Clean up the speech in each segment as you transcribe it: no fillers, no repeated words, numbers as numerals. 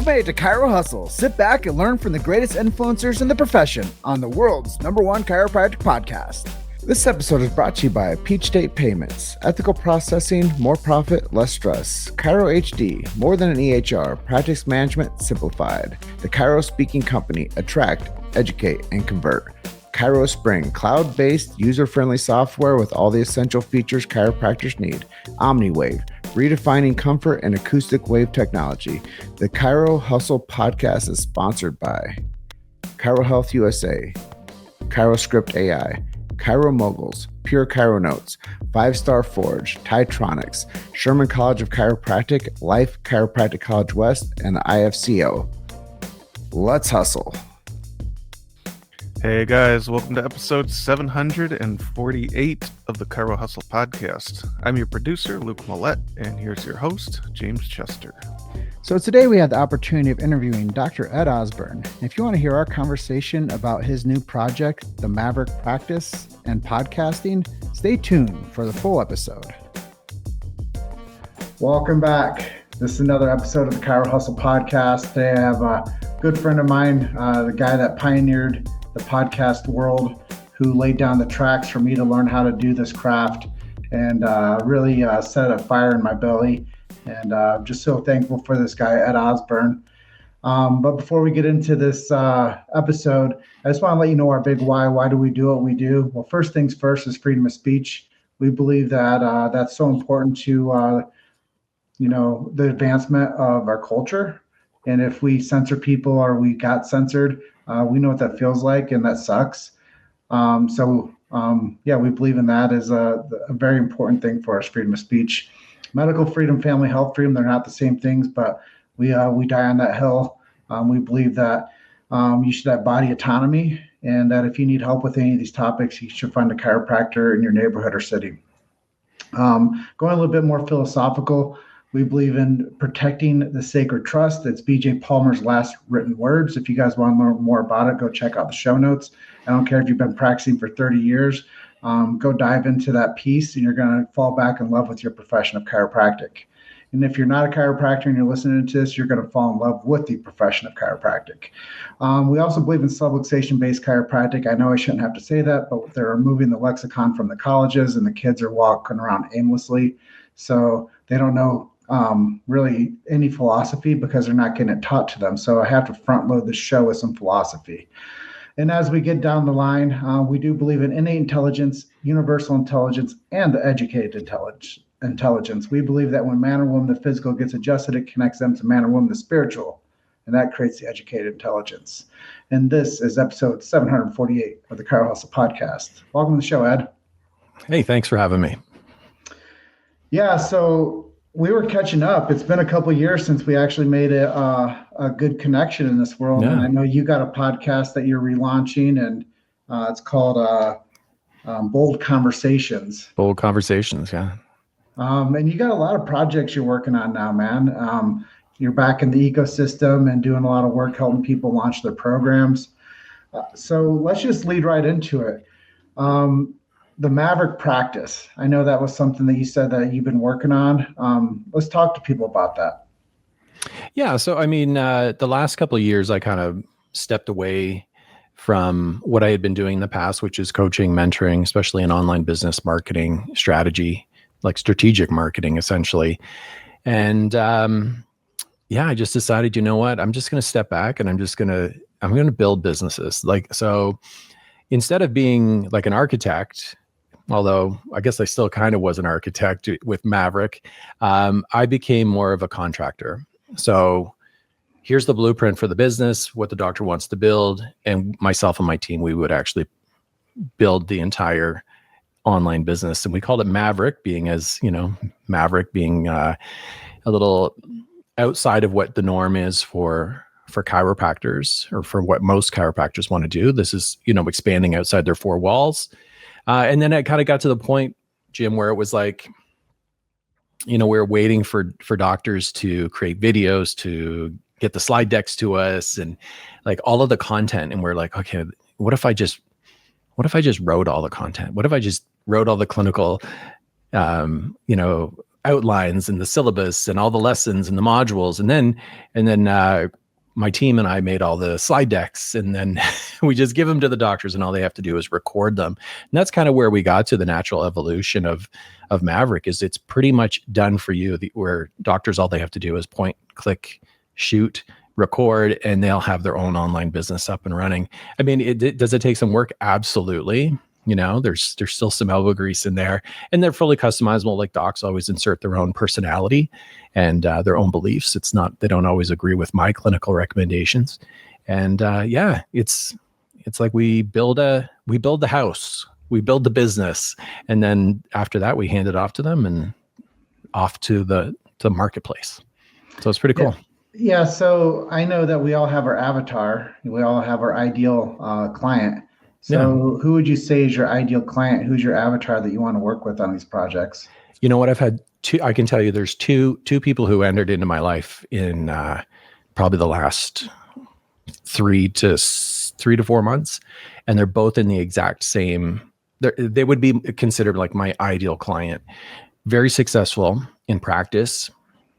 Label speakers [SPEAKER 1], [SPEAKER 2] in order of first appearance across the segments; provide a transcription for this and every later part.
[SPEAKER 1] You've made it to Chiro Hustle. Sit back and learn from the greatest influencers in the profession on the world's #1 chiropractic podcast. This episode is brought to you by Peach State Payments, ethical processing, more profit, less stress. Chiro HD, more than an EHR, practice management simplified. The Chiro Speaking Company, attract, educate, and convert. Chiro Spring, cloud-based, user-friendly software with all the essential features chiropractors need. OmniWave, redefining comfort and acoustic wave technology. The Chiro Hustle podcast is sponsored by Chiro Health USA, ChiroScript AI, Chiro Moguls, Pure Chiro Notes, 5-Star Forge, Titronics, Sherman College of Chiropractic, Life Chiropractic College West, and the IFCO. Let's hustle.
[SPEAKER 2] Hey guys, welcome to episode 748 of the Chiro Hustle podcast. I'm your producer, Luke Millette, and here's your host, James Chester.
[SPEAKER 3] So today we had the opportunity of interviewing Dr. Ed Osburn. If you want to hear our conversation about his new project, the Maverick practice and podcasting, stay tuned for the full episode. Welcome back. This is another episode of the Chiro Hustle podcast. Today I have a good friend of mine, the guy that pioneered the podcast world, who laid down the tracks for me to learn how to do this craft, and really set a fire in my belly. And I'm just so thankful for this guy, Ed Osburn. But before we get into this episode, I just want to let you know our big why. Why do we do what we do? Well, first things first is freedom of speech. We believe that that's so important to the advancement of our culture. And if we censor people or we got censored, we know what that feels like, and that sucks. We believe in that as a very important thing for us, freedom of speech. Medical freedom, family health freedom, they're not the same things, but we die on that hill. We believe that you should have body autonomy, and that if you need help with any of these topics, you should find a chiropractor in your neighborhood or city. Going a little bit more philosophical, we believe in protecting the sacred trust. That's B.J. Palmer's last written words. If you guys want to learn more about it, go check out the show notes. I don't care if you've been practicing for 30 years. Go dive into that piece, and you're going to fall back in love with your profession of chiropractic. And if you're not a chiropractor and you're listening to this, you're going to fall in love with the profession of chiropractic. We also believe in subluxation-based chiropractic. I know I shouldn't have to say that, but they're removing the lexicon from the colleges, and the kids are walking around aimlessly. So they don't know really any philosophy because they're not getting it taught to them. So I have to front load the show with some philosophy. And as we get down the line, we do believe in innate intelligence, universal intelligence, and the educated intelligence. We believe that when man or woman, the physical, gets adjusted, it connects them to man or woman, the spiritual, and that creates the educated intelligence. And this is episode 748 of the Chiro Hustle podcast. Welcome to the show, Ed.
[SPEAKER 4] Hey, thanks for having me.
[SPEAKER 3] Yeah, so we were catching up. It's been a couple of years since we actually made a good connection in this world. Yeah. And I know you got a podcast that you're relaunching, and it's called Bold Conversations.
[SPEAKER 4] Bold Conversations, yeah.
[SPEAKER 3] And you got a lot of projects you're working on now, man. You're back in the ecosystem and doing a lot of work helping people launch their programs. So let's just lead right into it. The Maverick practice. I know that was something that you said that you've been working on. Let's talk to people about that.
[SPEAKER 4] Yeah. So, I mean, the last couple of years, I kind of stepped away from what I had been doing in the past, which is coaching, mentoring, especially in online business marketing strategy, like strategic marketing, essentially. And I just decided, you know what, I'm just going to step back and I'm going to build businesses. So instead of being like an architect, although I guess I still kind of was an architect with Maverick, I became more of a contractor. So here's the blueprint for the business, what the doctor wants to build, and myself and my team, we would actually build the entire online business. And we called it Maverick, being a little outside of what the norm is for chiropractors, or for what most chiropractors want to do. This is, expanding outside their four walls. And then it kind of got to the point, Jim, where it was like, we were waiting for doctors to create videos, to get the slide decks to us, and like all of the content. And we're like, okay, what if I just wrote all the content? What if I just wrote all the clinical, outlines and the syllabus and all the lessons and the modules. And then my team and I made all the slide decks, and then we just give them to the doctors, and all they have to do is record them. And that's kind of where we got to the natural evolution of Maverick. Is it's pretty much done for you, where doctors, all they have to do is point, click, shoot, record, and they'll have their own online business up and running. I mean, does it take some work? Absolutely. There's still some elbow grease in there, and they're fully customizable. Like, docs always insert their own personality and their own beliefs. They don't always agree with my clinical recommendations. And it's like we build the house, we build the business, and then after that we hand it off to them and off to the marketplace. So it's pretty cool.
[SPEAKER 3] Yeah. So I know that we all have our avatar. We all have our ideal client. So who would you say is your ideal client? Who's your avatar that you want to work with on these projects?
[SPEAKER 4] You know what? I've had I can tell you there's two people who entered into my life in probably the last 3 to 4 months. And they're both in the exact same, they would be considered like my ideal client. Very successful in practice,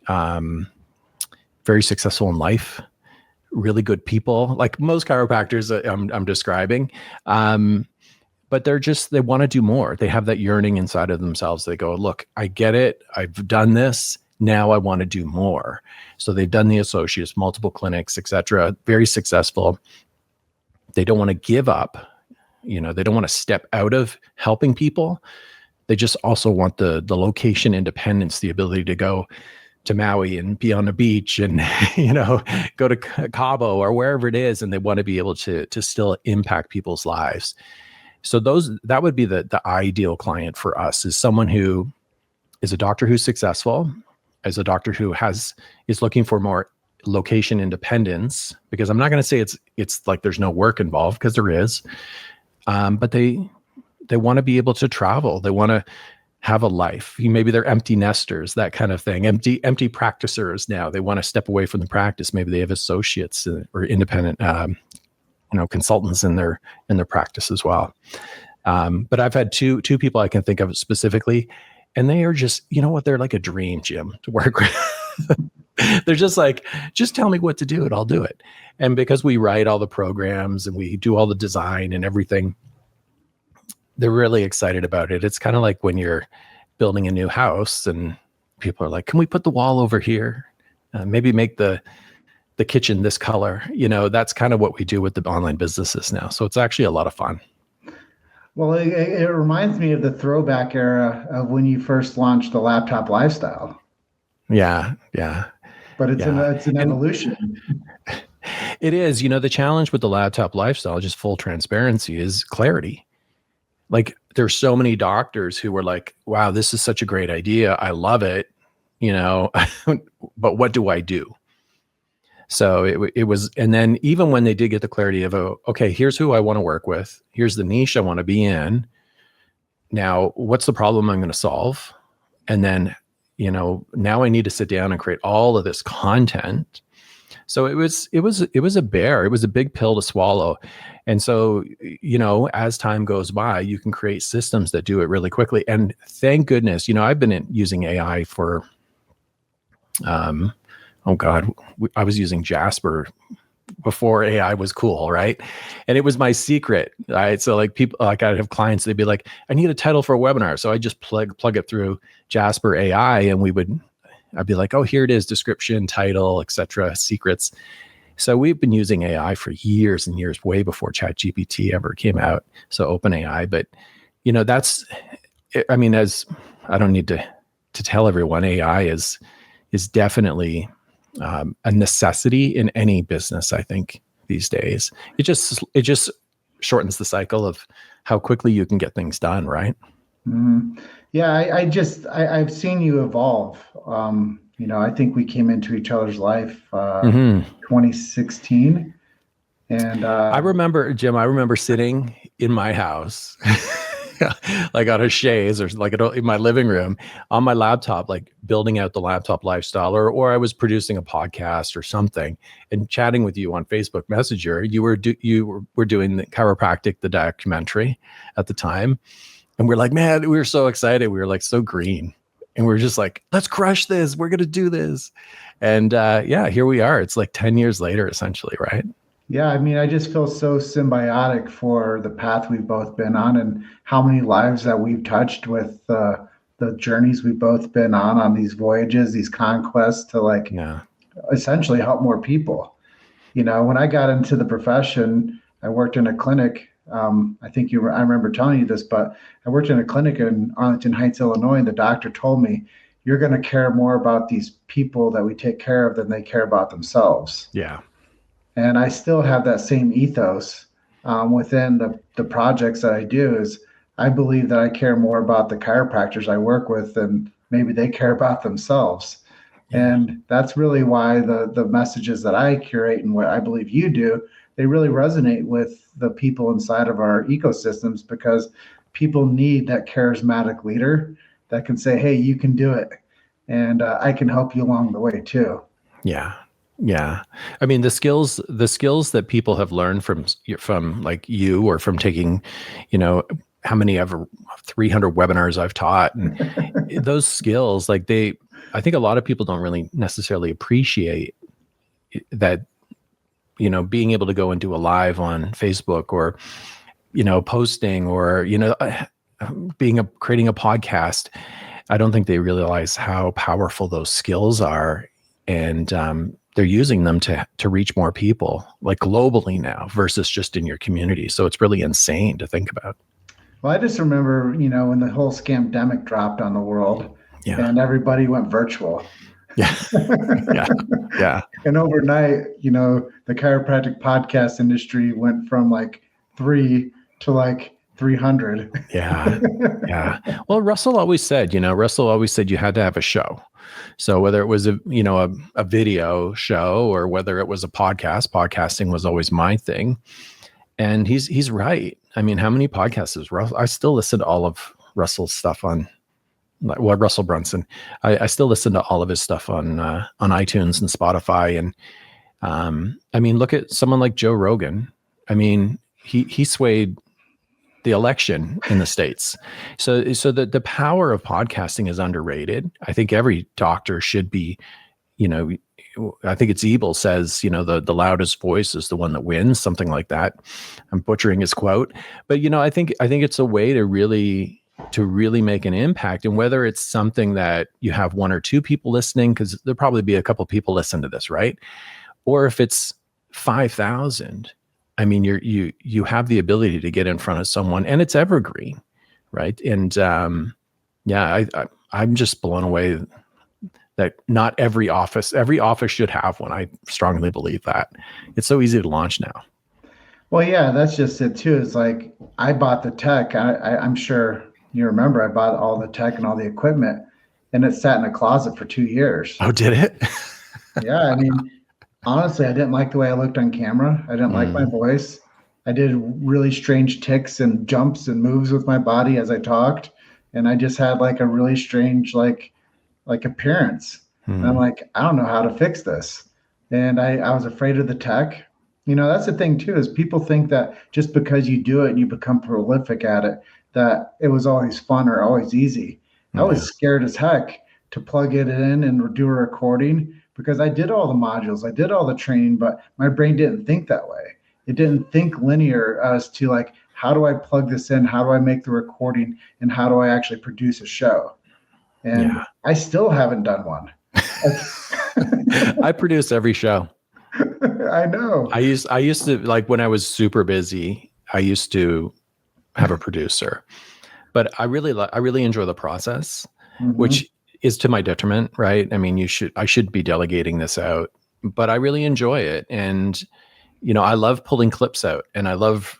[SPEAKER 4] very successful in life, really good people, like most chiropractors I'm describing. But they want to do more. They have that yearning inside of themselves. They go, look, I get it. I've done this. Now I want to do more. So they've done the associates, multiple clinics, etc. Very successful. They don't want to give up. They don't want to step out of helping people. They just also want the location independence, the ability to go to Maui and be on the beach and, go to Cabo or wherever it is. And they want to be able to still impact people's lives. So that would be the ideal client for us, is someone who is a doctor who's successful, as a doctor who is looking for more location independence, because I'm not going to say it's like there's no work involved, because there is, but they want to be able to travel. They want to have a life. Maybe they're empty nesters, that kind of thing. Empty practicers now. They want to step away from the practice. Maybe they have associates or independent consultants in their practice as well. But I've had two people I can think of specifically, and they are just, they're like a dream, Jim, to work with. They're just like, just tell me what to do and I'll do it. And because we write all the programs and we do all the design and everything, they're really excited about it. It's kind of like when you're building a new house and people are like, can we put the wall over here? Maybe make the kitchen this color. That's kind of what we do with the online businesses now. So it's actually a lot of fun.
[SPEAKER 3] Well, it reminds me of the throwback era of when you first launched the laptop lifestyle.
[SPEAKER 4] Yeah.
[SPEAKER 3] But it's an evolution.
[SPEAKER 4] It is. The challenge with the laptop lifestyle, just full transparency, is clarity. Like, there's so many doctors who were like, wow, this is such a great idea. I love it. But what do I do? So it was, and then even when they did get the clarity of, okay, here's who I want to work with. Here's the niche I want to be in. Now, what's the problem I'm going to solve? And then, now I need to sit down and create all of this content. So it was a bear. It was a big pill to swallow. And so, as time goes by, you can create systems that do it really quickly. And thank goodness, I've been using AI for, I was using Jasper before AI was cool, right? And it was my secret, right? So like people, like I'd have clients, they'd be like, I need a title for a webinar. So I just plug it through Jasper AI, and I'd be like, oh, here it is, description, title, etc., secrets. So we've been using AI for years and years, way before ChatGPT ever came out. So OpenAI, but as I don't need to tell everyone, AI is definitely a necessity in any business, I think, these days. It just shortens the cycle of how quickly you can get things done, right?
[SPEAKER 3] Mm-hmm. Yeah, I've seen you evolve. I think we came into each other's life 2016. And
[SPEAKER 4] I remember sitting in my house like on a chaise or like in my living room on my laptop, like building out the laptop lifestyle, or I was producing a podcast or something and chatting with you on Facebook Messenger. You were doing the Chiropractic, the documentary at the time. And we're like, man, we were so excited. We were like so green. And we're just like, let's crush this. We're going to do this. And here we are. It's like 10 years later, essentially, right?
[SPEAKER 3] Yeah, I mean, I just feel so symbiotic for the path we've both been on and how many lives that we've touched with the journeys we've both been on these voyages, these conquests to like essentially help more people. When I got into the profession, I worked in a clinic. I think I remember telling you this, but I worked in a clinic in Arlington Heights, Illinois, and the doctor told me, you're going to care more about these people that we take care of than they care about themselves.
[SPEAKER 4] Yeah.
[SPEAKER 3] And I still have that same ethos within the projects that I do. Is I believe that I care more about the chiropractors I work with than maybe they care about themselves. Yeah. And that's really why the messages that I curate and what I believe you do, they really resonate with the people inside of our ecosystems, because people need that charismatic leader that can say, hey, you can do it. And I can help you along the way too.
[SPEAKER 4] Yeah. Yeah. I mean, the skills that people have learned from like you, or from taking, how many ever 300 webinars I've taught, and those skills, like I think a lot of people don't really necessarily appreciate that, being able to go and do a live on Facebook, or, posting, or, creating a podcast. I don't think they realize how powerful those skills are. And, they're using them to reach more people, like globally now, versus just in your community. So it's really insane to think about.
[SPEAKER 3] Well, I just remember, when the whole scamdemic dropped on the world, and everybody went virtual.
[SPEAKER 4] Yeah. Yeah.
[SPEAKER 3] And overnight, the chiropractic podcast industry went from like 3 to like 300.
[SPEAKER 4] Yeah. Yeah. Well, Russell always said you had to have a show. So whether it was a video show, or whether it was a podcasting was always my thing. And he's right. I mean, how many podcasts is Russell? I still listen to all of Russell's stuff Russell Brunson. I still listen to all of his stuff on iTunes and Spotify. And I mean, look at someone like Joe Rogan. I mean, he swayed the election in the States. So the power of podcasting is underrated. I think every doctor should be, I think it's Ebel says, the loudest voice is the one that wins, something like that. I'm butchering his quote, but I think it's a way to really make an impact. And whether it's something that you have 1 or 2 people listening, because there'll probably be a couple people listen to this, right? Or if it's 5,000, I mean, you have the ability to get in front of someone, and it's evergreen, right? And I'm just blown away that not every office should have one. I strongly believe that. It's so easy to launch now.
[SPEAKER 3] Well, yeah, that's just it too. It's like I bought the tech. I'm sure you remember I bought all the tech and all the equipment, and it sat in a closet for 2 years.
[SPEAKER 4] Oh, did it?
[SPEAKER 3] Yeah, I mean, honestly, I didn't like the way I looked on camera. I didn't like my voice. I did really strange ticks and jumps and moves with my body as I talked. And I just had like a really strange, like appearance. And I'm like, I don't know how to fix this. And I was afraid of the tech. That's the thing too, is people think that just because you do it and you become prolific at it, that it was always fun or always easy. I was scared as heck to plug it in and do a recording, because I did all the modules, I did all the training, but my brain didn't think that way. It didn't think linear as to like, how do I plug this in? How do I make the recording? And how do I actually produce a show? And I still haven't done one.
[SPEAKER 4] I produce every show.
[SPEAKER 3] I know.
[SPEAKER 4] I used to, like, when I was super busy, I used to have a producer, but I really enjoy the process, which is to my detriment, right? I mean, I should be delegating this out, but I really enjoy it. And, I love pulling clips out, and I love,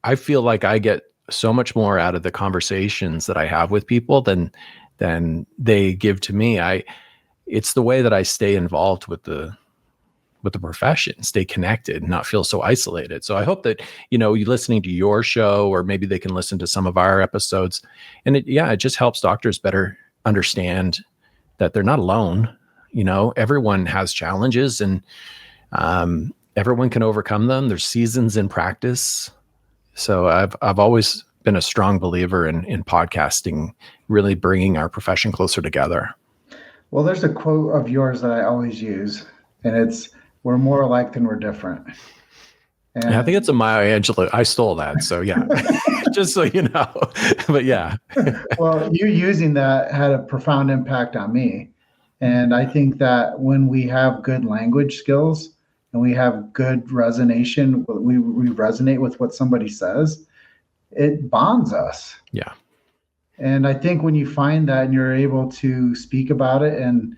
[SPEAKER 4] I feel like I get so much more out of the conversations that I have with people than they give to me. It's the way that I stay involved with the profession, stay connected, not feel so isolated. So I hope that, you listening to your show, or maybe they can listen to some of our episodes, and it just helps doctors better understand that they're not alone. Everyone has challenges, and everyone can overcome them. There's seasons in practice. So I've always been a strong believer in podcasting, really bringing our profession closer together.
[SPEAKER 3] Well, there's a quote of yours that I always use, and it's, "We're more alike than we're different." And
[SPEAKER 4] I think it's a Maya Angelou. I stole that. So yeah, just so you know, but yeah.
[SPEAKER 3] well, you using that had a profound impact on me. And I think that when we have good language skills and we have good resonation, we resonate with what somebody says, it bonds us.
[SPEAKER 4] Yeah.
[SPEAKER 3] And I think when you find that and you're able to speak about it and,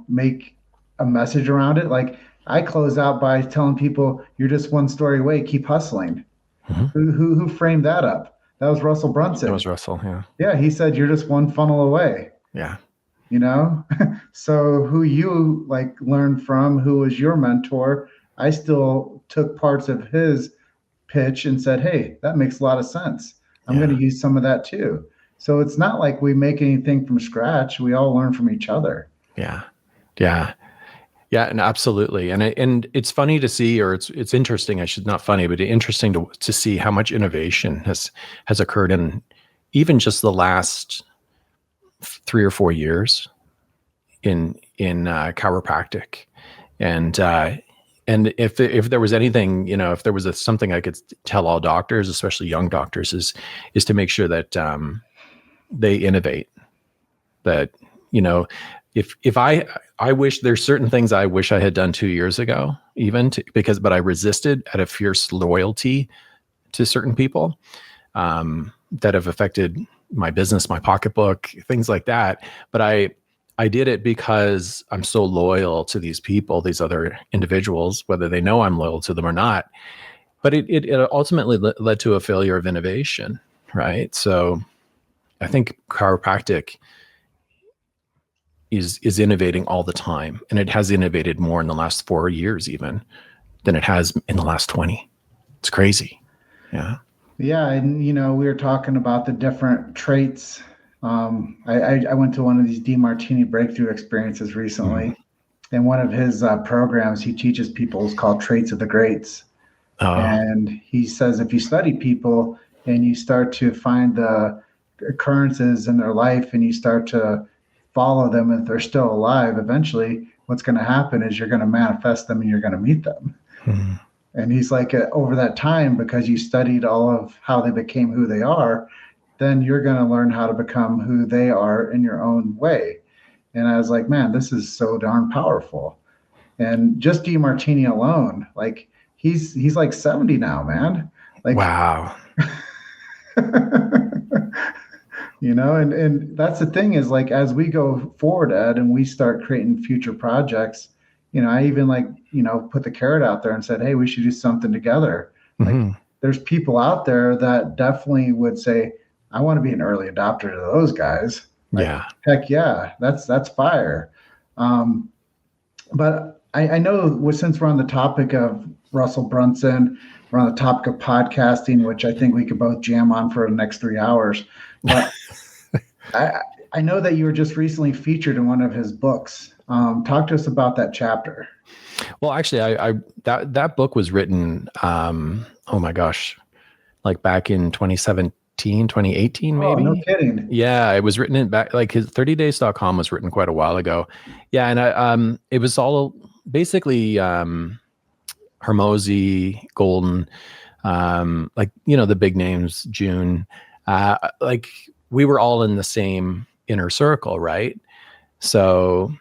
[SPEAKER 3] make a message around it, like I close out by telling people, you're just one story away, keep hustling. Mm-hmm. Who framed that up? That was Russell Brunson.
[SPEAKER 4] That was Russell, yeah.
[SPEAKER 3] Yeah, he said, you're just one funnel away.
[SPEAKER 4] Yeah.
[SPEAKER 3] So who you learned from, who was your mentor, I still took parts of his pitch and said, hey, that makes a lot of sense. I'm going to use some of that too. So it's not like we make anything from scratch. We all learn from each other.
[SPEAKER 4] Yeah. And absolutely. And it's funny to see, or it's interesting. Not funny, but interesting to see how much innovation has occurred in even just the last 3 or 4 years in chiropractic. And if there was anything, if there was something I could tell all doctors, especially young doctors, is to make sure that they innovate. That, if I wish there's certain things I wish I had done 2 years ago, but I resisted out of fierce loyalty to certain people that have affected my business, my pocketbook, things like that. But I did it because I'm so loyal to these people, these other individuals, whether they know I'm loyal to them or not. But it ultimately led to a failure of innovation, right? So I think chiropractic is innovating all the time, and it has innovated more in the last 4 years even than it has in the last 20. It's crazy. Yeah.
[SPEAKER 3] Yeah, and we were talking about the different traits. I went to one of these DeMartini breakthrough experiences recently, and one of his programs he teaches people is called Traits of the Greats. And he says if you study people and you start to find the occurrences in their life and you start to follow them, if they're still alive, eventually what's going to happen is you're going to manifest them and you're going to meet them. Mm-hmm. And he's like, over that time, because you studied all of how they became who they are, then you're going to learn how to become who they are in your own way. And I was like, man, this is so darn powerful. And just DeMartini alone, he's like 70 now, man.
[SPEAKER 4] Wow.
[SPEAKER 3] And that's the thing is, as we go forward, Ed, and we start creating future projects, I even put the carrot out there and said, hey, we should do something together. Mm-hmm. There's people out there that definitely would say, I want to be an early adopter to those guys. Heck yeah, that's fire. But I know since we're on the topic of Russell Brunson, we're on the topic of podcasting, which I think we could both jam on for the next 3 hours. But I know that you were just recently featured in one of his books. Talk to us about that chapter.
[SPEAKER 4] Well, actually, that book was written, oh my gosh, back in 2017, 2018, maybe.
[SPEAKER 3] Oh, no kidding.
[SPEAKER 4] Yeah, it was written back, his 30days.com was written quite a while ago. Yeah, and it was all basically Hermosi, Golden, the big names, June, we were all in the same inner circle, right? So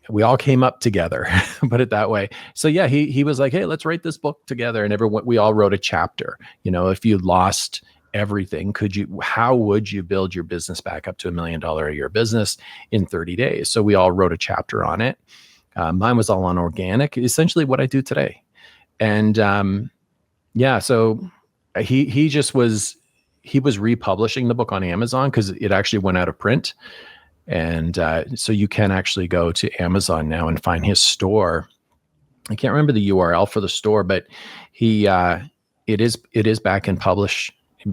[SPEAKER 4] we all came up together, put it that way. So yeah, he was like, hey, let's write this book together. And we all wrote a chapter. If you lost everything, how would you build your business back up to $1 million a year business in 30 days? So we all wrote a chapter on it. Mine was all on organic, essentially what I do today. And so he was republishing the book on Amazon because it actually went out of print. And so you can actually go to Amazon now and find his store. I can't remember the URL for the store, but it is back and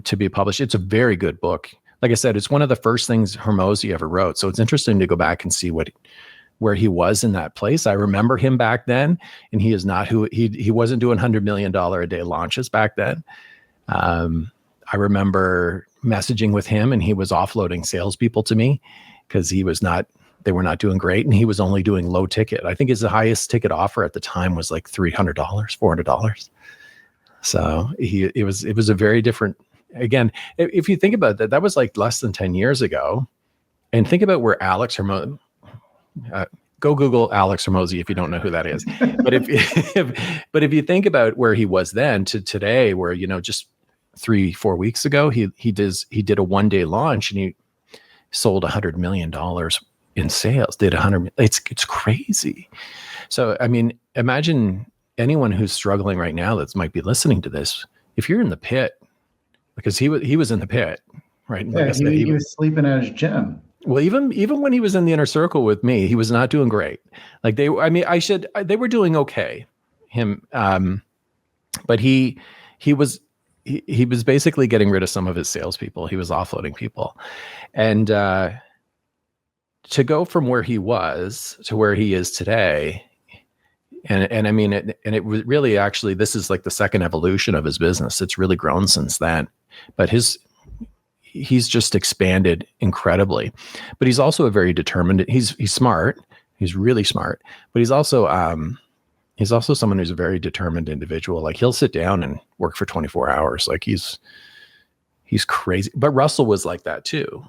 [SPEAKER 4] to be published. It's a very good book. Like I said, it's one of the first things Hermosi ever wrote. So it's interesting to go back and see where he was in that place. I remember him back then, and he is not he wasn't doing $100 million a day launches back then. I remember messaging with him, and he was offloading salespeople to me because they were not doing great, and he was only doing low ticket. I think his highest ticket offer at the time was like $300, $400. So it was a very different. Again, if you think about that, that was like less than 10 years ago, and think about where Alex Hermosi. Go Google Alex Hermosi if you don't know who that is. But if you think about where he was then to today, where just 3-4 weeks ago, he did a one-day launch and he sold $100 million in sales. Did 100. It's crazy. So I mean, imagine anyone who's struggling right now that might be listening to this. If you're in the pit, because he was in the pit, right?
[SPEAKER 3] Like I said, he was sleeping at his gym.
[SPEAKER 4] Well, even when he was in the inner circle with me, he was not doing great. Like they were doing okay. But he was basically getting rid of some of his salespeople. He was offloading people, and to go from where he was to where he is today, and I mean, it was really actually, this is like the second evolution of his business. It's really grown since then, but he's just expanded incredibly. But he's also a very determined. He's smart. He's really smart. But he's also someone who's a very determined individual. Like he'll sit down and work for 24 hours. Like he's crazy. But Russell was like that too.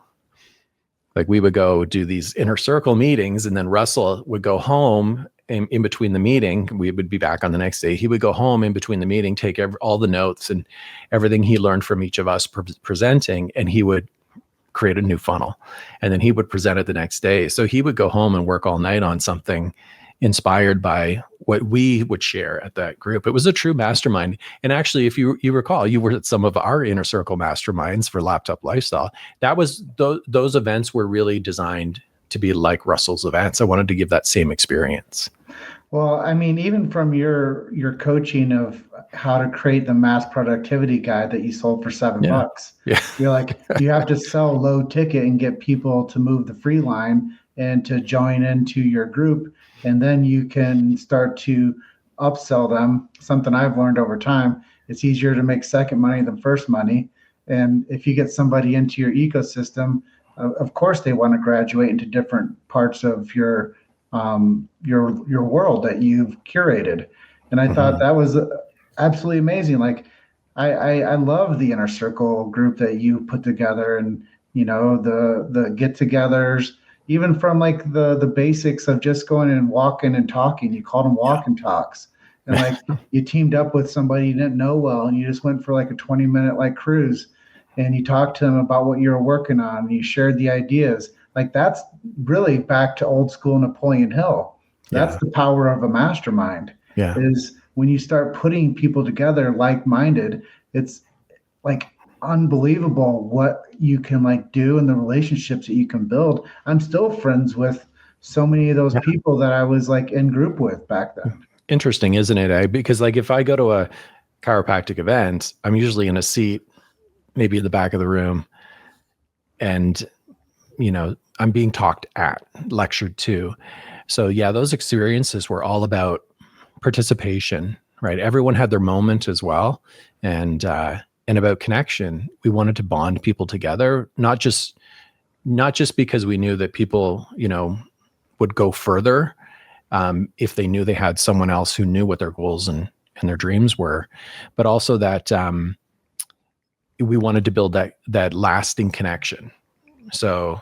[SPEAKER 4] Like we would go do these inner circle meetings, and then Russell would go home in between the meeting. We would be back on the next day. He would go home in between the meeting, take all the notes and everything he learned from each of us presenting, and he would create a new funnel. And then he would present it the next day. So he would go home and work all night on something inspired by what we would share at that group. It was a true mastermind. And actually, if you recall, you were at some of our inner circle masterminds for Laptop Lifestyle. That was those events were really designed to be like Russell's events. I wanted to give that same experience.
[SPEAKER 3] Well, I mean, even from your coaching of how to create the mass productivity guide that you sold for $7, you're like, you have to sell low ticket and get people to move the free line and to join into your group. And then you can start to upsell them. Something I've learned over time, it's easier to make second money than first money. And if you get somebody into your ecosystem, of course, they want to graduate into different parts of your world that you've curated. And I thought that was absolutely amazing. Like I love the inner circle group that you put together, and the get-togethers, even from like the basics of just going and walking and talking. You called them walk and talks, and like you teamed up with somebody you didn't know well, and you just went for like a 20-minute like cruise. And you talked to them about what you were working on, and you shared the ideas. Like that's really back to old school Napoleon Hill. That's the power of a mastermind. Yeah. Is when you start putting people together like-minded, it's like unbelievable what you can like do and the relationships that you can build. I'm still friends with so many of those people that I was like in group with back then.
[SPEAKER 4] Interesting, isn't it? Because like if I go to a chiropractic event, I'm usually in a seat maybe in the back of the room, and I'm being talked at, lectured to. So yeah, those experiences were all about participation, right? Everyone had their moment as well, and about connection. We wanted to bond people together, not just because we knew that people would go further if they knew they had someone else who knew what their goals and their dreams were, but also that we wanted to build that lasting connection. So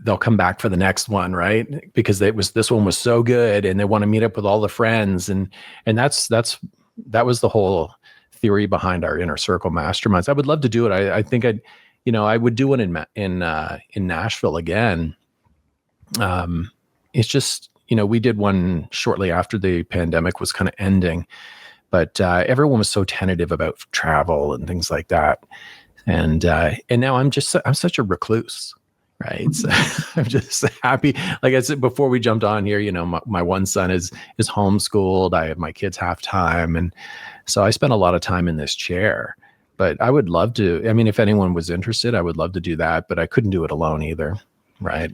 [SPEAKER 4] they'll come back for the next one, right? Because this one was so good, and they want to meet up with all the friends, and that was the whole theory behind our inner circle masterminds. I would love to do it. I think I would do one in Nashville again. It's just we did one shortly after the pandemic was kind of ending. But everyone was so tentative about travel and things like that, and now I'm such a recluse, right? So I'm just happy. Like I said before we jumped on here, my one son is homeschooled. I have my kids half time, and so I spend a lot of time in this chair. But I would love to. I mean, if anyone was interested, I would love to do that. But I couldn't do it alone either, right?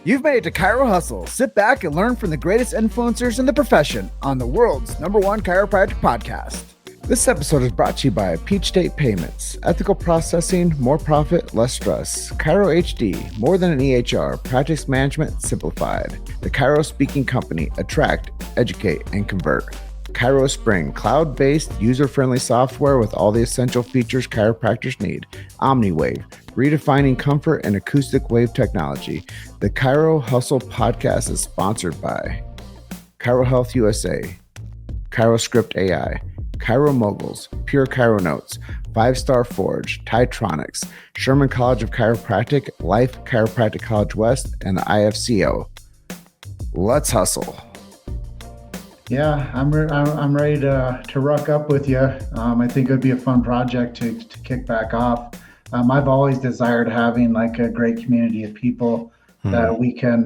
[SPEAKER 1] You've made it to Chiro Hustle. Sit back and learn from the greatest influencers in the profession on the world's #1 chiropractic podcast. This episode is brought to you by Peach State Payments. Ethical processing, more profit, less stress. Chiro HD, more than an EHR. Projects management simplified. The Chiro Speaking Company. Attract, educate, and convert. Chiro Spring, cloud-based, user-friendly software with all the essential features chiropractors need. OmniWave, redefining comfort and acoustic wave technology. The Chiro Hustle podcast is sponsored by Chiro Health USA, ChiroScript AI, Chiro Moguls, Pure Chiro Notes, 5-Star Forge, Titronics, Sherman College of Chiropractic, Life Chiropractic College West, and the IFCO. Let's hustle.
[SPEAKER 3] Yeah, I'm ready to ruck up with you. I think it would be a fun project to kick back off. I've always desired having like a great community of people that we can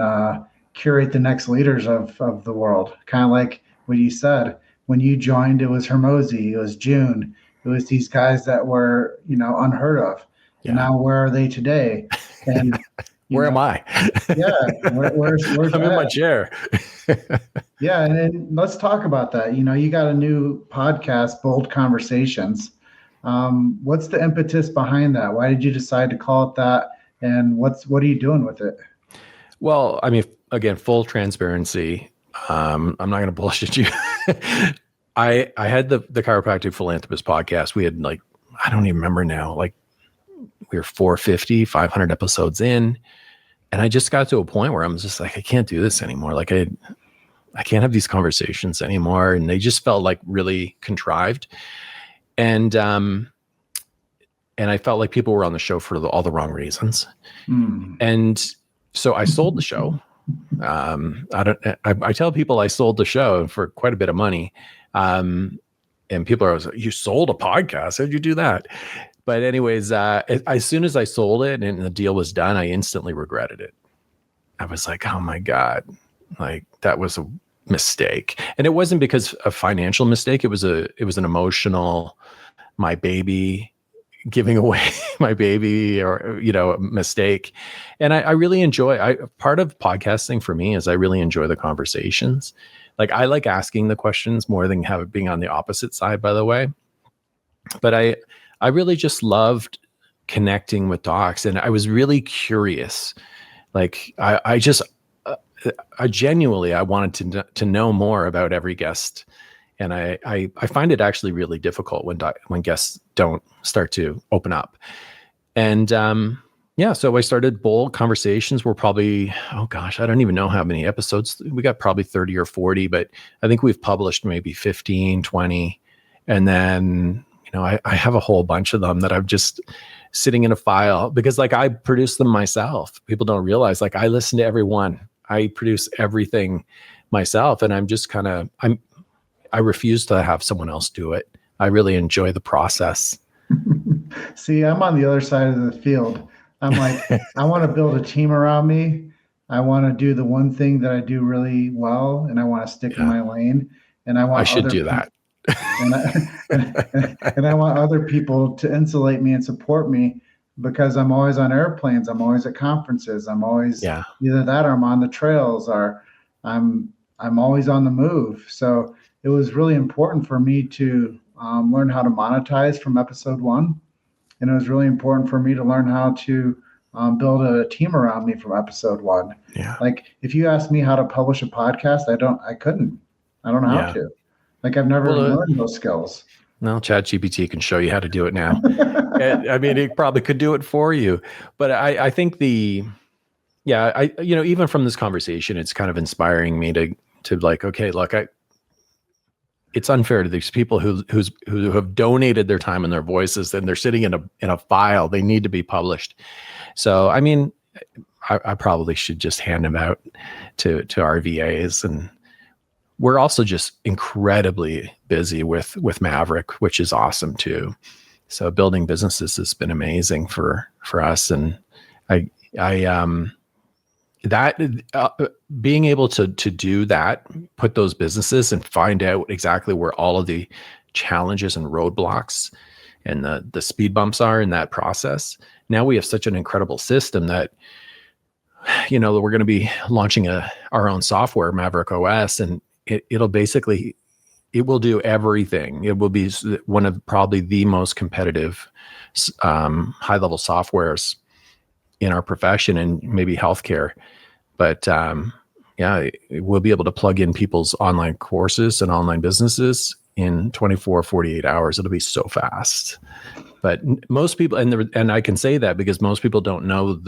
[SPEAKER 3] curate the next leaders of the world. Kind of like what you said. When you joined, it was Hermosi, it was June, it was these guys that were, unheard of. Yeah. And now where are they today? And
[SPEAKER 4] where am I?
[SPEAKER 3] Yeah, where's
[SPEAKER 4] I'm in my chair.
[SPEAKER 3] Yeah, and then let's talk about that. You got a new podcast, Bold Conversations. What's the impetus behind that? Why did you decide to call it that? And what are you doing with it?
[SPEAKER 4] Well, I mean, again, full transparency. I'm not going to bullshit you. I had the Chiropractic Philanthropist podcast. We had I don't even remember now, we were 450, 500 episodes in. And I just got to a point where I'm just like, I can't do this anymore. I can't have these conversations anymore. And they just felt like really contrived. And I felt like people were on the show for all the wrong reasons. And so I sold the show. I tell people I sold the show for quite a bit of money. And people are always like, you sold a podcast? How'd you do that? But anyways, as soon as I sold it and the deal was done, I instantly regretted it. I was like, oh my God, that was a mistake. And it wasn't because of financial mistake. It was an emotional, my baby, giving away my baby or, mistake. And I really enjoy, part of podcasting for me is I really enjoy the conversations. I like asking the questions more than being on the opposite side, by the way. But I really just loved connecting with docs, and I was really curious. I genuinely, I wanted to know more about every guest. And I find it actually really difficult when guests don't start to open up. And so I started Bold Conversations. We're probably, I don't even know how many episodes. We got probably 30 or 40, but I think we've published maybe 15, 20. And then, I have a whole bunch of them that I'm just sitting in a file because I produce them myself. People don't realize I listen to every one. I produce everything myself. And I'm just I refuse to have someone else do it. I really enjoy the process.
[SPEAKER 3] See, I'm on the other side of the field. I'm like, I want to build a team around me. I want to do the one thing that I do really well, and I want to stick in my lane. And I should do that. And I want other people to insulate me and support me because I'm always on airplanes. I'm always at conferences. I'm always either that or I'm on the trails or I'm always on the move. So it was really important for me to learn how to monetize from episode 1. And it was really important for me to learn how to build a team around me from episode 1.
[SPEAKER 4] Yeah.
[SPEAKER 3] If you ask me how to publish a podcast, I couldn't. I don't know how to. I've never learned those skills.
[SPEAKER 4] Well, ChatGPT can show you how to do it now. I mean, it probably could do it for you. But I think even from this conversation, it's kind of inspiring me to okay, look, it's unfair to these people who have donated their time and their voices, and they're sitting in a file. They need to be published. So, I mean, I probably should just hand them out to our VAs. And we're also just incredibly busy with Maverick, which is awesome too. So building businesses has been amazing for us. And being able to do that, put those businesses and find out exactly where all of the challenges and roadblocks and the speed bumps are in that process. Now we have such an incredible system that, we're going to be launching our own software, Maverick OS, and it'll basically it will do everything. It will be one of probably the most competitive high-level softwares in our profession and maybe healthcare. But yeah, we'll be able to plug in people's online courses and online businesses in 24, 48 hours. It'll be so fast. But most people, and I can say that because most people don't know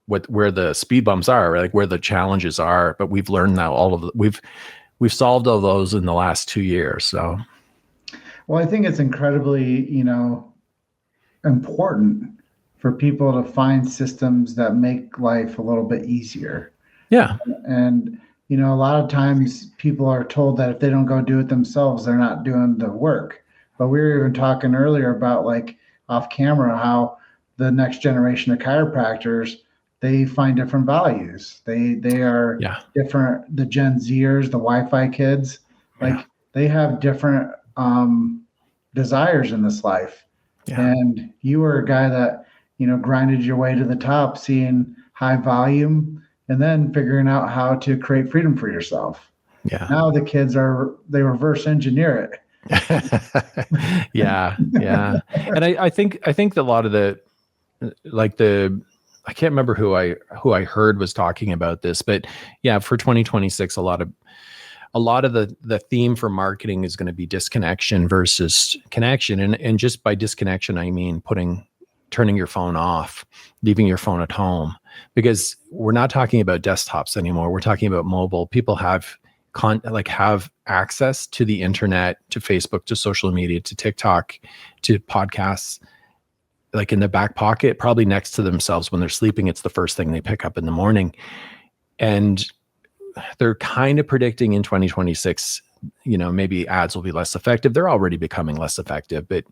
[SPEAKER 4] where the speed bumps are, right? Like where the challenges are. But we've learned now we've solved all those in the last 2 years. So,
[SPEAKER 3] well, I think it's incredibly, important for people to find systems that make life a little bit easier.
[SPEAKER 4] yeah,
[SPEAKER 3] And, a lot of times people are told that if they don't go do it themselves, they're not doing the work. But we were even talking earlier about, like, off camera, how the next generation of chiropractors, they find different values. They are different. The Gen Zers, the Wi-Fi kids, like they have different desires in this life. Yeah. And you were a guy that, grinded your way to the top, seeing high volume, and then figuring out how to create freedom for yourself.
[SPEAKER 4] Yeah.
[SPEAKER 3] Now the kids they reverse engineer
[SPEAKER 4] it. Yeah. And I think a lot of I can't remember who I heard was talking about this, but yeah, for 2026, a lot of the theme for marketing is going to be disconnection versus connection. And just by disconnection, I mean turning your phone off, leaving your phone at home, because we're not talking about desktops anymore. We're talking about mobile. People have access to the internet, to Facebook, to social media, to TikTok, to podcasts, like in the back pocket, probably next to themselves when they're sleeping. It's the first thing they pick up in the morning. And they're kind of predicting in 2026, maybe ads will be less effective. They're already becoming less effective, but,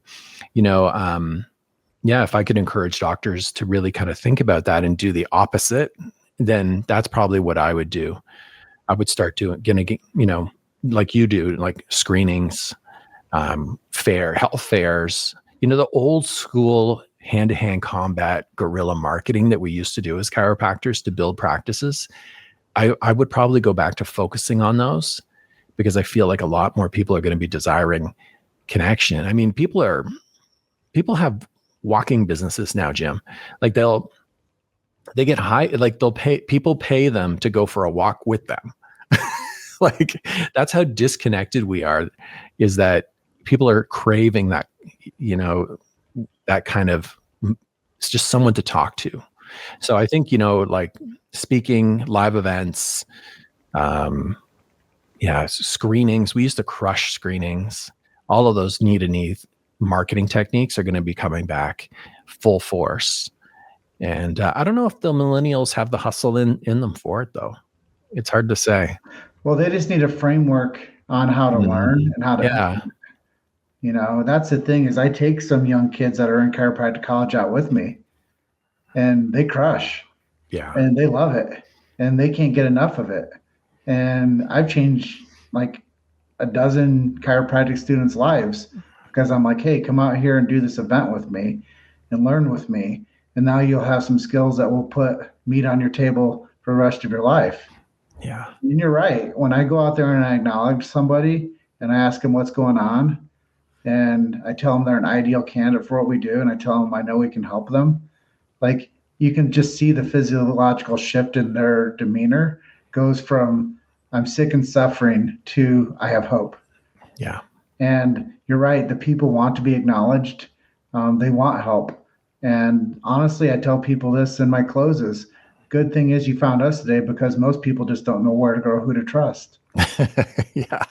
[SPEAKER 4] if I could encourage doctors to really kind of think about that and do the opposite, then that's probably what I would do. I would start doing, like you do, like screenings, health fairs, the old school hand-to-hand combat guerrilla marketing that we used to do as chiropractors to build practices. I would probably go back to focusing on those, because I feel like a lot more people are going to be desiring connection. I mean, people have walking businesses now, Jim. Like they get high, like people pay them to go for a walk with them. Like that's how disconnected we are, is that people are craving that, that kind of, it's just someone to talk to. So I think, like speaking, live events, screenings. We used to crush screenings. All of those knee-to-knee marketing techniques are going to be coming back full force. And I don't know if the millennials have the hustle in them for it, though. It's hard to say.
[SPEAKER 3] Well, they just need a framework on how to learn and how to that's the thing, is I take some young kids that are in chiropractic college out with me, and they crush. Yeah. And they love it, and they can't get enough of it. And I've changed like a dozen chiropractic students' lives, because I'm like, hey, come out here and do this event with me and learn with me. And now you'll have some skills that will put meat on your table for the rest of your life.
[SPEAKER 4] Yeah.
[SPEAKER 3] And you're right. When I go out there and I acknowledge somebody and I ask them what's going on, and I tell them they're an ideal candidate for what we do, and I tell them I know we can help them, like you can just see the physiological shift in their demeanor goes from I'm sick and suffering to I have hope.
[SPEAKER 4] Yeah.
[SPEAKER 3] And you're right. The people want to be acknowledged. They want help. And honestly, I tell people this in my closes. Good thing is you found us today, because most people just don't know where to go or who to trust.
[SPEAKER 4] Yeah.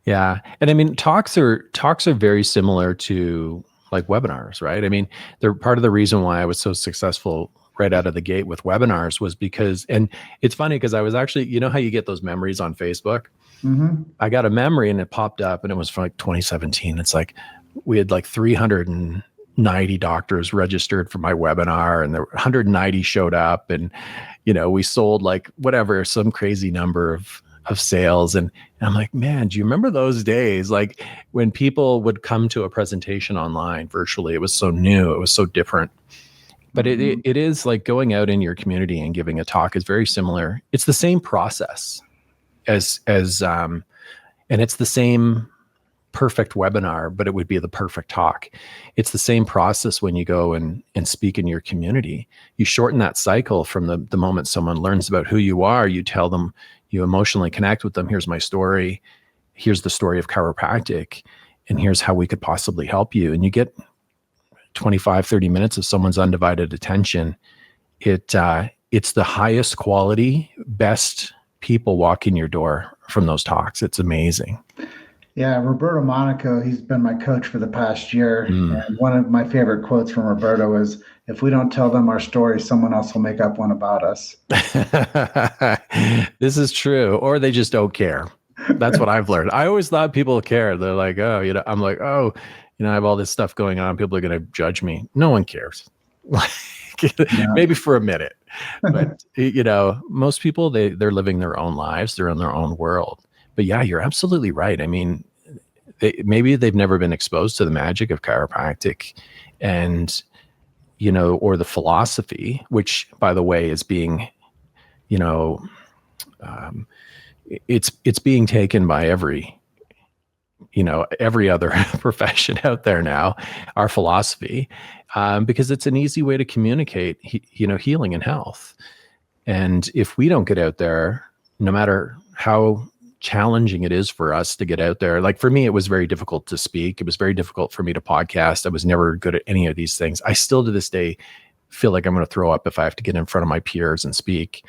[SPEAKER 4] And I mean, talks are very similar to like webinars, right? I mean, they're part of the reason why I was so successful right out of the gate with webinars was because, and it's funny because I was actually, how you get those memories on Facebook? Mm-hmm. I got a memory and it popped up, and it was from like 2017. It's like, we had like 390 doctors registered for my webinar, and there were 190 showed up, and, we sold like whatever, some crazy number of sales. And I'm like, man, do you remember those days? Like when people would come to a presentation online virtually, it was so new, it was so different. But it is like going out in your community and giving a talk is very similar. It's the same process as And it's the same perfect webinar, but it would be the perfect talk. It's the same process when you go and speak in your community. You shorten that cycle from the moment someone learns about who you are, you tell them, you emotionally connect with them. Here's my story. Here's the story of chiropractic. And here's how we could possibly help you. And you get 25, 30 minutes of someone's undivided attention. It's the highest quality, best people walk in your door from those talks. It's amazing.
[SPEAKER 3] Yeah, Roberto Monaco, he's been my coach for the past year. And one of my favorite quotes from Roberto is, if we don't tell them our story, someone else will make up one about us.
[SPEAKER 4] This is true. Or they just don't care. That's what I've learned. I always thought people care. They're like, oh, I'm like, oh, I have all this stuff going on. People are going to judge me. No one cares. Maybe for a minute. But, most people, they're living their own lives. They're in their own world. But yeah, you're absolutely right. I mean, maybe they've never been exposed to the magic of chiropractic and, or the philosophy, which, by the way, is being, it's being taken by every other profession out there now, our philosophy, because it's an easy way to communicate, healing and health. And if we don't get out there, no matter how challenging it is for us to get out there. Like for me, it was very difficult to speak. It was very difficult for me to podcast. I was never good at any of these things. I still to this day feel like I'm going to throw up if I have to get in front of my peers and speak.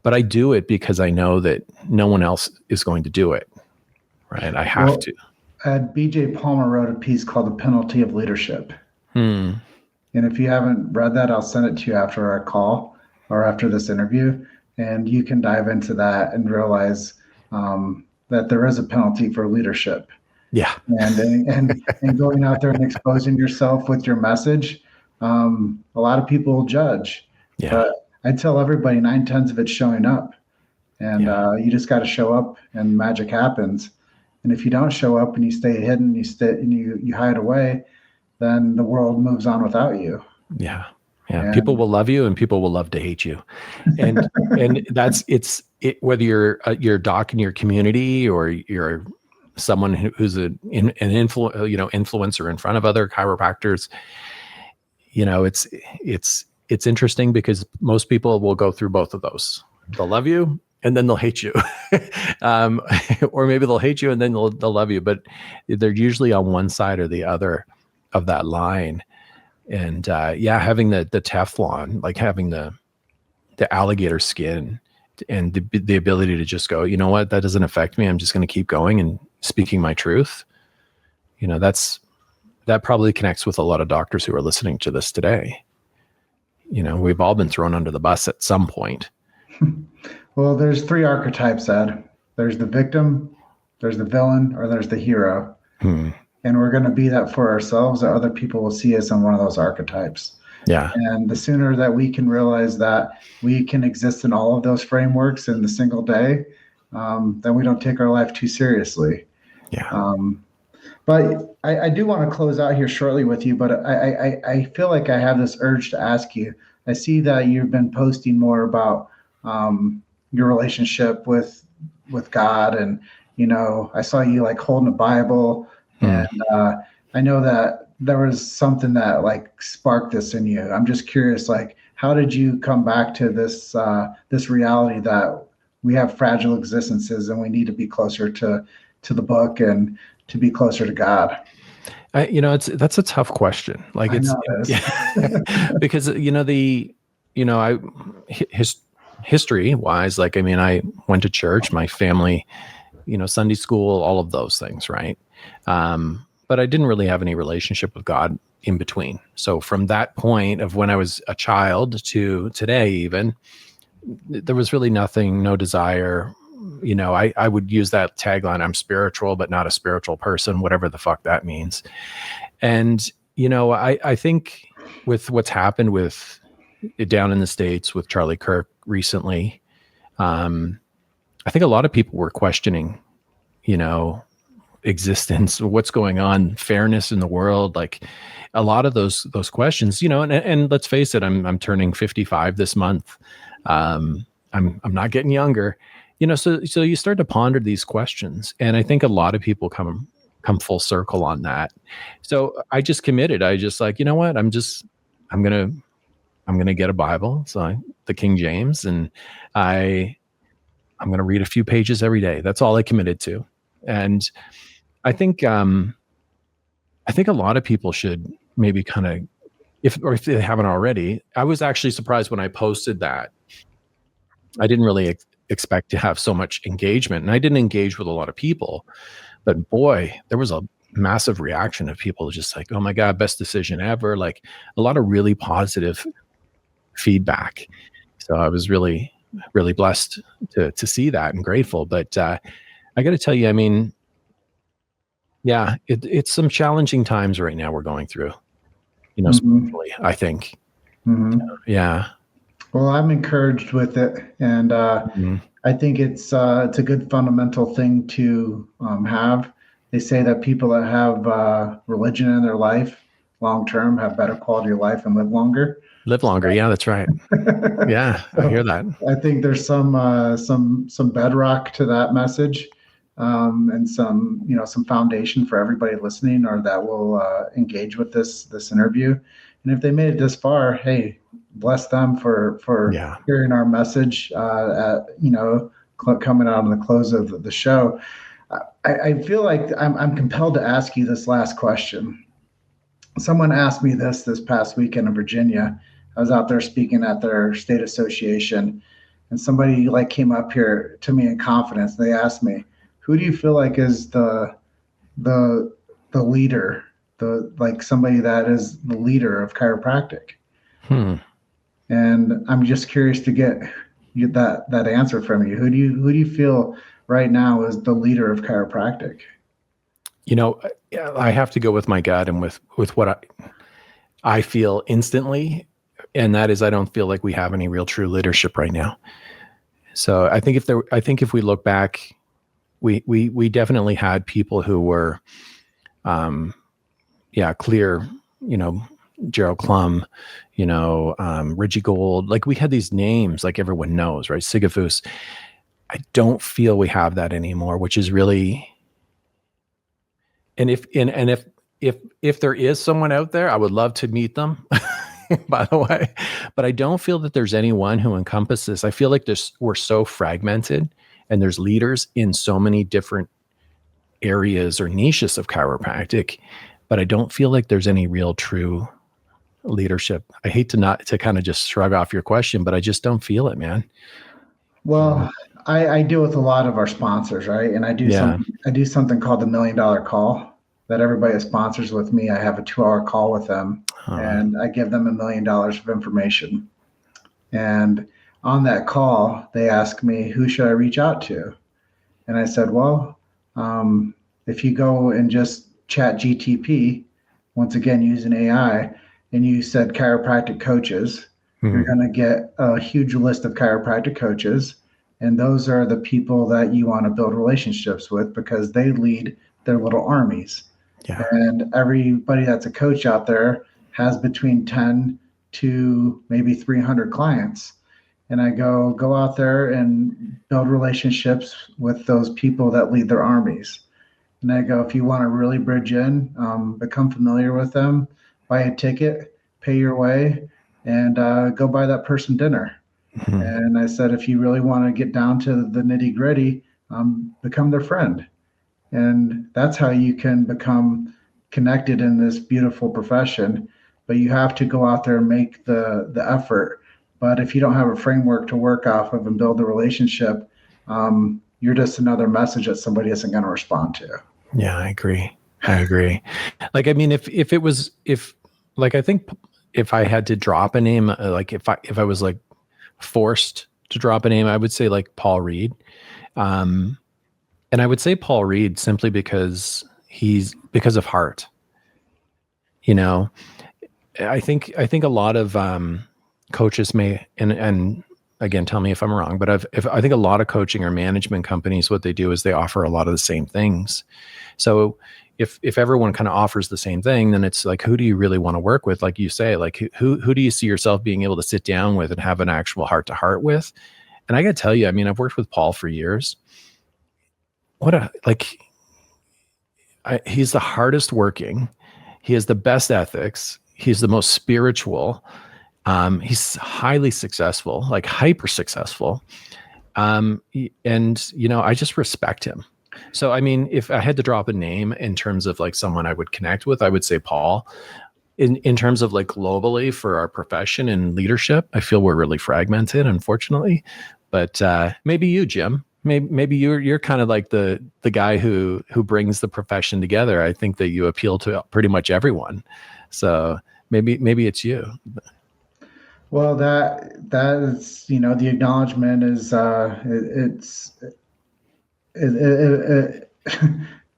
[SPEAKER 4] But I do it because I know that no one else is going to do it. Right? I have to.
[SPEAKER 3] BJ Palmer wrote a piece called The Penalty of Leadership. And if you haven't read that, I'll send it to you after our call or after this interview. And you can dive into that and realize that there is a penalty for leadership.
[SPEAKER 4] Yeah.
[SPEAKER 3] And going out there and exposing yourself with your message. A lot of people will judge.
[SPEAKER 4] Yeah.
[SPEAKER 3] But I tell everybody 9/10 of it's showing up. And you just got to show up and magic happens. And if you don't show up and you stay hidden, you hide away, then the world moves on without you.
[SPEAKER 4] Yeah. Yeah. And people will love you and people will love to hate you. And whether you're doc in your community or you're someone who's an influencer in front of other chiropractors, it's interesting because most people will go through both of those. They'll love you and then they'll hate you. Or maybe they'll hate you and then they'll love you, but they're usually on one side or the other of that line. And having the Teflon, like having the alligator skin and the ability to just go, you know what, that doesn't affect me. I'm just going to keep going and speaking my truth. That probably connects with a lot of doctors who are listening to this today. We've all been thrown under the bus at some point.
[SPEAKER 3] Well, there's 3 archetypes, Ed. There's the victim, there's the villain, or there's the hero. And we're going to be that for ourselves, that other people will see us in one of those archetypes.
[SPEAKER 4] Yeah.
[SPEAKER 3] And the sooner that we can realize that we can exist in all of those frameworks in the single day, then we don't take our life too seriously.
[SPEAKER 4] Yeah.
[SPEAKER 3] But I do want to close out here shortly with you, but I feel like I have this urge to ask you. I see that you've been posting more about your relationship with God. And, I saw you like holding a Bible. And I know that there was something that like sparked this in you. I'm just curious, like, how did you come back to this reality that we have fragile existences and we need to be closer to the book and to be closer to God?
[SPEAKER 4] That's a tough question. Like because history wise, like, I went to church, my family, Sunday school, all of those things. Right. But I didn't really have any relationship with God in between. So from that point of when I was a child to today, even, there was really nothing, no desire. I would use that tagline, I'm spiritual, but not a spiritual person, whatever the fuck that means. And, I think with what's happened with down in the States with Charlie Kirk recently, I think a lot of people were questioning, existence, what's going on, fairness in the world, like a lot of those questions, and let's face it, I'm turning 55 this month. I'm not getting younger, So you start to ponder these questions, and I think a lot of people come full circle on that. So I just committed. I just like, you know what? I'm gonna get a Bible, the King James, and I'm gonna read a few pages every day. That's all I committed to. And I think a lot of people should maybe kind of, if they haven't already. I was actually surprised when I posted that. I didn't really expect to have so much engagement, and I didn't engage with a lot of people, but boy, there was a massive reaction of people just like, oh my God, best decision ever. Like a lot of really positive feedback. So I was really, really blessed to see that and grateful. But I got to tell you, I mean, yeah, it's some challenging times right now we're going through, spiritually, I think. Yeah.
[SPEAKER 3] Well, I'm encouraged with it, and I think it's a good fundamental thing to have. They say that people that have religion in their life long term have better quality of life and live longer.
[SPEAKER 4] Live longer, yeah, that's right. Yeah, I hear that.
[SPEAKER 3] I think there's some bedrock to that message, and some foundation for everybody listening or that will engage with this interview. And if they made it this far, hey, bless them for hearing our message coming out on the close of the show. I feel like I'm compelled to ask you this last question. Someone asked me this past weekend in Virginia. I was out there speaking at their state association, and somebody came up here to me in confidence. They asked me, "Who do you feel like is the leader, somebody that is the leader of chiropractic?" And I'm just curious to get that answer from you. Who do you feel right now is the leader of chiropractic?
[SPEAKER 4] I have to go with my gut and with what I feel instantly, and that is I don't feel like we have any real true leadership right now. So I think if we look back, we definitely had people who were, clear, Gerald Klum, Reggie Gold, like we had these names like everyone knows, right? Sigafus. I don't feel we have that anymore, which is really, and if there is someone out there, I would love to meet them, by the way, but I don't feel that there's anyone who encompasses. I feel like we're so fragmented and there's leaders in so many different areas or niches of chiropractic, but I don't feel like there's any real true leadership. I hate to kind of just shrug off your question, but I just don't feel it, man.
[SPEAKER 3] Well, I deal with a lot of our sponsors, right? And I do something called the $1 Million Call that everybody that sponsors with me. I have a 2-hour call with them, and I give them $1 million of information. And on that call, they ask me, who should I reach out to? And I said, well, if you go and just chat GTP, once again, using AI, and you said chiropractic coaches, you're going to get a huge list of chiropractic coaches. And those are the people that you want to build relationships with because they lead their little armies. Yeah. And everybody that's a coach out there has between 10 to maybe 300 clients. And I go out there and build relationships with those people that lead their armies. And I go, if you want to really bridge in, become familiar with them, buy a ticket, pay your way, and go buy that person dinner. And I said, if you really want to get down to the nitty gritty, become their friend. And that's how you can become connected in this beautiful profession. But you have to go out there and make the effort. But if you don't have a framework to work off of and build a relationship, you're just another message that somebody isn't going to respond to.
[SPEAKER 4] Yeah, I agree. Like, I mean, I think if I had to drop a name, like if I was like forced to drop a name, I would say like Paul Reed. And I would say Paul Reed simply because because of heart. I think a lot of coaches may, and again, tell me if I'm wrong, but I think a lot of coaching or management companies, what they do is they offer a lot of the same things. So if everyone kind of offers the same thing, then it's like, who do you really want to work with? Like you say, like who do you see yourself being able to sit down with and have an actual heart to heart with? And I got to tell you, I mean, I've worked with Paul for years. He's the hardest working. He has the best ethics. He's the most spiritual. He's highly successful, like hyper successful. And I just respect him. So, I mean, if I had to drop a name in terms of like someone I would connect with, I would say Paul. In terms of like globally for our profession and leadership, I feel we're really fragmented, unfortunately. But maybe you, Jim. Maybe you're kind of like the guy who brings the profession together. I think that you appeal to pretty much everyone. So maybe it's you.
[SPEAKER 3] Well, that is, the acknowledgement is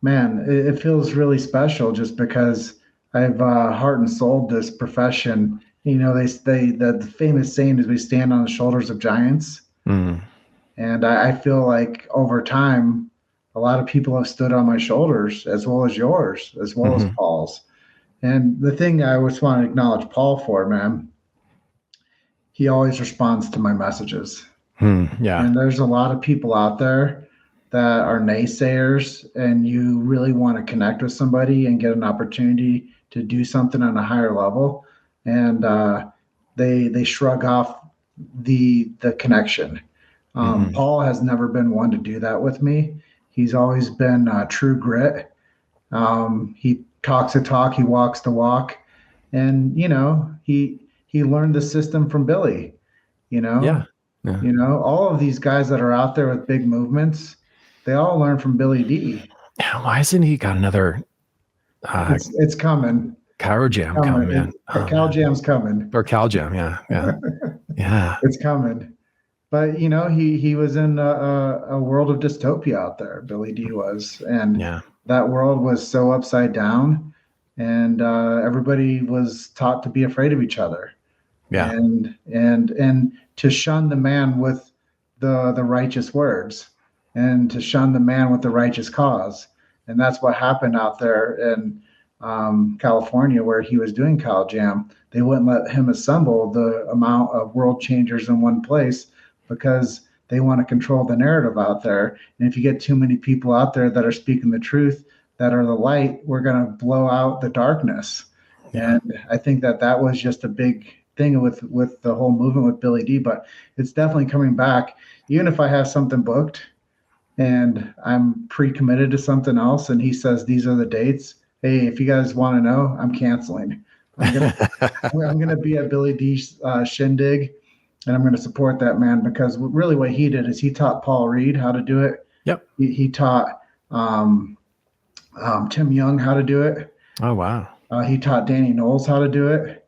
[SPEAKER 3] man, it feels really special just because I've heart and souled this profession. The famous saying is we stand on the shoulders of giants.
[SPEAKER 4] Mm.
[SPEAKER 3] And I feel like over time, a lot of people have stood on my shoulders, as well as yours, as well as Paul's. And the thing I always want to acknowledge Paul for, man, he always responds to my messages.
[SPEAKER 4] Yeah.
[SPEAKER 3] And there's a lot of people out there that are naysayers, and you really want to connect with somebody and get an opportunity to do something on a higher level. And they shrug off the connection. Paul has never been one to do that with me. He's always been true grit. He talks the talk, he walks the walk, and he learned the system from Billy.
[SPEAKER 4] Yeah.
[SPEAKER 3] All of these guys that are out there with big movements, they all learn from Billy D.
[SPEAKER 4] Why hasn't he got another?
[SPEAKER 3] It's coming.
[SPEAKER 4] Chiro Jam coming, man.
[SPEAKER 3] Cal Jam's coming.
[SPEAKER 4] Or Cal Jam, yeah. Yeah.
[SPEAKER 3] It's coming. But he was in a world of dystopia out there. Billy D was, and that world was so upside down, and everybody was taught to be afraid of each other.
[SPEAKER 4] Yeah,
[SPEAKER 3] and to shun the man with the righteous words, and to shun the man with the righteous cause, and that's what happened out there in California, where he was doing Cal Jam. They wouldn't let him assemble the amount of world changers in one place, because they want to control the narrative out there. And if you get too many people out there that are speaking the truth, that are the light, we're going to blow out the darkness. Yeah. And I think that was just a big thing with the whole movement with Billy D, but it's definitely coming back. Even if I have something booked and I'm pre-committed to something else, and he says, these are the dates. Hey, if you guys want to know, I'm canceling. I'm going to be at Billy D's shindig. And I'm going to support that man, because really what he did is he taught Paul Reed how to do it.
[SPEAKER 4] Yep.
[SPEAKER 3] He taught Tim Young how to do it.
[SPEAKER 4] Oh, wow.
[SPEAKER 3] He taught Danny Knowles how to do it.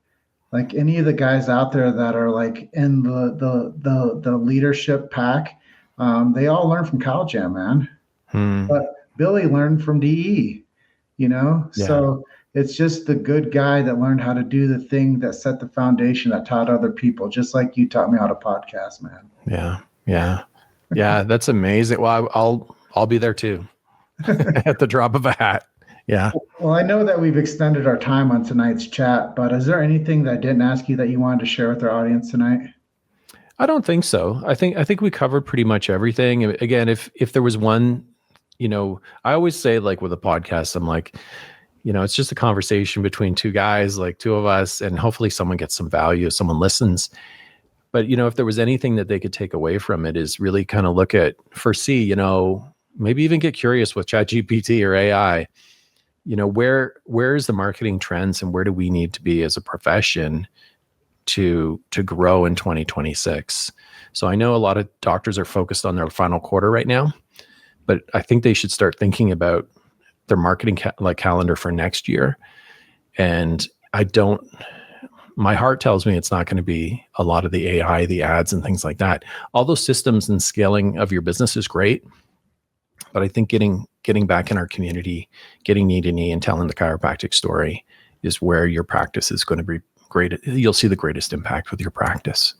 [SPEAKER 3] Like any of the guys out there that are like in the leadership pack, they all learn from Cal Jam, man. But Billy learned from DE, So it's just the good guy that learned how to do the thing that set the foundation, that taught other people, just like you taught me how to podcast, man.
[SPEAKER 4] Yeah. That's amazing. Well, I'll be there too at the drop of a hat. Yeah.
[SPEAKER 3] Well, I know that we've extended our time on tonight's chat, but is there anything that I didn't ask you that you wanted to share with our audience tonight?
[SPEAKER 4] I don't think so. I think we covered pretty much everything. Again, if there was one, I always say, like with a podcast, I'm like, it's just a conversation between two guys, like two of us, and hopefully someone gets some value, someone listens. But, if there was anything that they could take away from it, is really kind of foresee, maybe even get curious with ChatGPT or AI, where is the marketing trends, and where do we need to be as a profession to grow in 2026? So I know a lot of doctors are focused on their final quarter right now, but I think they should start thinking about their marketing calendar for next year. And my heart tells me it's not going to be a lot of the AI, the ads and things like that. All those systems and scaling of your business is great, but I think getting back in our community, getting knee to knee and telling the chiropractic story is where your practice is going to be great. You'll see the greatest impact with your practice.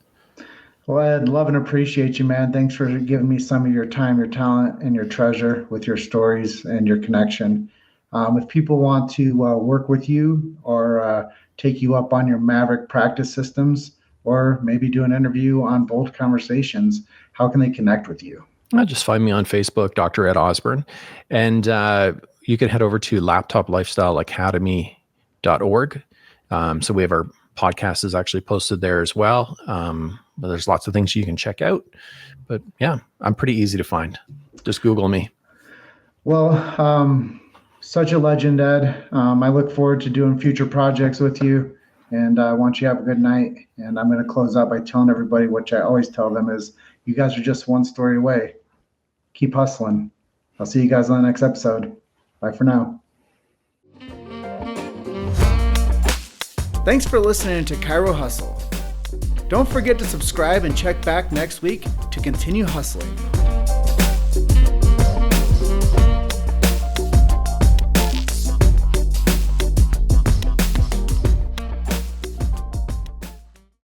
[SPEAKER 3] Well, I'd love and appreciate you, man. Thanks for giving me some of your time, your talent, and your treasure with your stories and your connection. If people want to work with you or take you up on your Maverick practice systems, or maybe do an interview on Bold Conversations, how can they connect with you?
[SPEAKER 4] Just find me on Facebook, Dr. Ed Osburn. And you can head over to laptoplifestyleacademy.org. So we have our podcast is actually posted there as well. But there's lots of things you can check out. But yeah, I'm pretty easy to find. Just Google me.
[SPEAKER 3] Well, such a legend, Ed. I look forward to doing future projects with you. And I want you to have a good night. And I'm going to close out by telling everybody, which I always tell them, is you guys are just one story away. Keep hustling. I'll see you guys on the next episode. Bye for now.
[SPEAKER 1] Thanks for listening to Chiro Hustle. Don't forget to subscribe and check back next week to continue hustling.